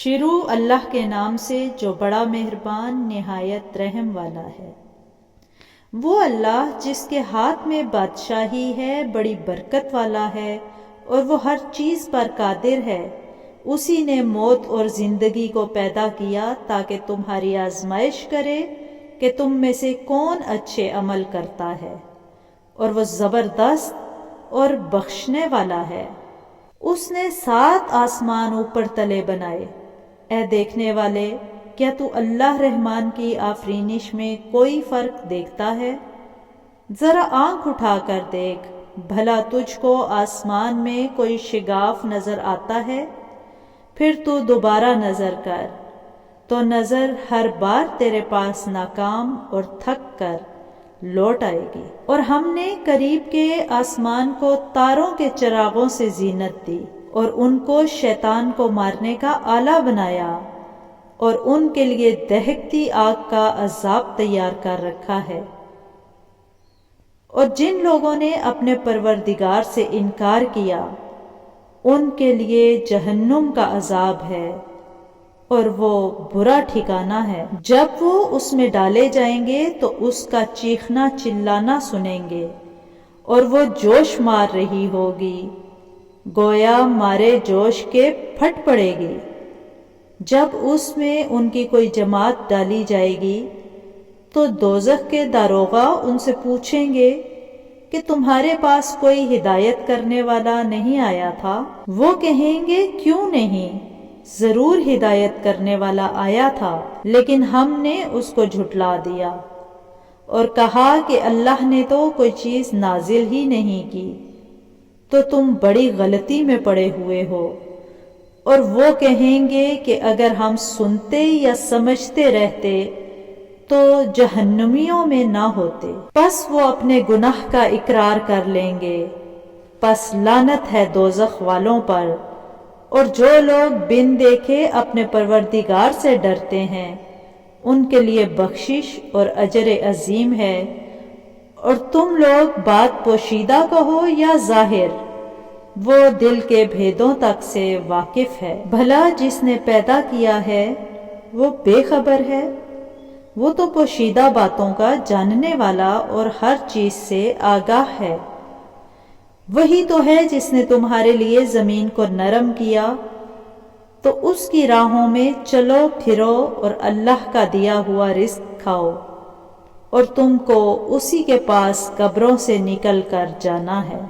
شروع اللہ کے نام سے جو بڑا مہربان نہایت رحم والا ہے۔ وہ اللہ جس کے ہاتھ میں بادشاہی ہے، بڑی برکت والا ہے اور وہ ہر چیز پر قادر ہے۔ اسی نے موت اور زندگی کو پیدا کیا تاکہ تمہاری آزمائش کرے کہ تم میں سے کون اچھے عمل کرتا ہے، اور وہ زبردست اور بخشنے والا ہے۔ اس نے 7 آسمان اوپر تلے بنائے۔ اے دیکھنے والے، کیا تو اللہ رحمان کی آفرینش میں کوئی فرق دیکھتا ہے؟ ذرا آنکھ اٹھا کر دیکھ، بھلا تجھ کو آسمان میں کوئی شگاف نظر آتا ہے؟ پھر تو دوبارہ نظر کر، تو نظر ہر بار تیرے پاس ناکام اور تھک کر لوٹ آئے گی۔ اور ہم نے قریب کے آسمان کو تاروں کے چراغوں سے زینت دی، اور ان کو شیطان کو مارنے کا آلہ بنایا، اور ان کے لیے دہکتی آگ کا عذاب تیار کر رکھا ہے۔ اور جن لوگوں نے اپنے پروردگار سے انکار کیا، ان کے لیے جہنم کا عذاب ہے، اور وہ برا ٹھکانہ ہے۔ جب وہ اس میں ڈالے جائیں گے تو اس کا چیخنا چلانا سنیں گے، اور وہ جوش مار رہی ہوگی، گویا مارے جوش کے پھٹ پڑے گی۔ جب اس میں ان کی کوئی جماعت ڈالی جائے گی تو دوزخ کے داروغہ ان سے پوچھیں گے کہ تمہارے پاس کوئی ہدایت کرنے والا نہیں آیا تھا؟ وہ کہیں گے کیوں نہیں، ضرور ہدایت کرنے والا آیا تھا، لیکن ہم نے اس کو جھٹلا دیا اور کہا کہ اللہ نے تو کوئی چیز نازل ہی نہیں کی، تو تم بڑی غلطی میں پڑے ہوئے ہو۔ اور وہ کہیں گے کہ اگر ہم سنتے یا سمجھتے رہتے تو جہنمیوں میں نہ ہوتے۔ پس وہ اپنے گناہ کا اقرار کر لیں گے، پس لعنت ہے دوزخ والوں پر۔ اور جو لوگ بن دیکھے اپنے پروردگار سے ڈرتے ہیں، ان کے لیے بخشش اور اجر عظیم ہے۔ اور تم لوگ بات پوشیدہ کہو یا ظاہر، وہ دل کے بھیدوں تک سے واقف ہے۔ بھلا جس نے پیدا کیا ہے وہ بے خبر ہے؟ وہ تو پوشیدہ باتوں کا جاننے والا اور ہر چیز سے آگاہ ہے۔ وہی تو ہے جس نے تمہارے لیے زمین کو نرم کیا، تو اس کی راہوں میں چلو پھرو اور اللہ کا دیا ہوا رزق کھاؤ، اور تم کو اسی کے پاس قبروں سے نکل کر جانا ہے۔